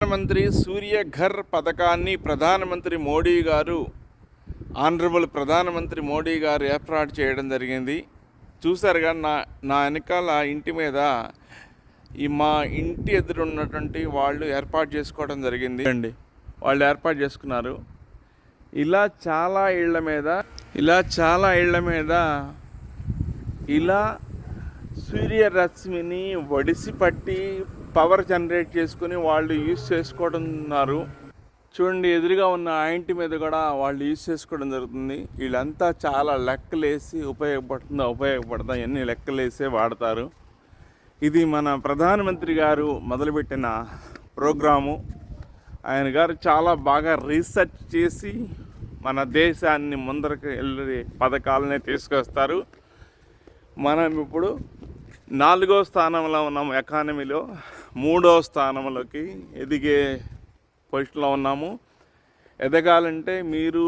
ప్రధానమంత్రి సూర్య ఘర్ పథకాన్ని ప్రధానమంత్రి మోడీ గారు ఆనరబుల్ ప్రధానమంత్రి మోడీ గారు ఏర్పాటు చేయడం జరిగింది. చూసారుగా నా వెనకాల ఇంటి మీద మా ఇంటి ఎదురు ఉన్నటువంటి వాళ్ళు ఏర్పాటు చేసుకోవడం జరిగింది అండి. వాళ్ళు ఏర్పాటు చేసుకున్నారు. ఇలా చాలా ఇళ్ల మీద ఇలా సూర్యరశ్మిని ఒడిసి పట్టి పవర్ జనరేట్ చేసుకుని వాళ్ళు యూజ్ చేసుకోవడం. చూడండి, ఎదురుగా ఉన్న ఆ ఇంటి మీద కూడా వాళ్ళు యూజ్ చేసుకోవడం జరుగుతుంది. వీళ్ళంతా చాలా లెక్కలేసి ఉపయోగపడతా ఎన్ని లెక్కలేసే వాడతారు. ఇది మన ప్రధానమంత్రి గారు మొదలుపెట్టిన ప్రోగ్రాము. ఆయన గారు చాలా బాగా రీసెర్చ్ చేసి మన దేశాన్ని ముందరకు వెళ్ళే పథకాలనే తీసుకొస్తారు. మనం ఇప్పుడు 4వ స్థానంలో ఉన్నాము. ఎకానమీలో 3వ స్థానంలోకి ఎదిగే పొజిషన్లో ఉన్నాము. ఎదగాలంటే మీరు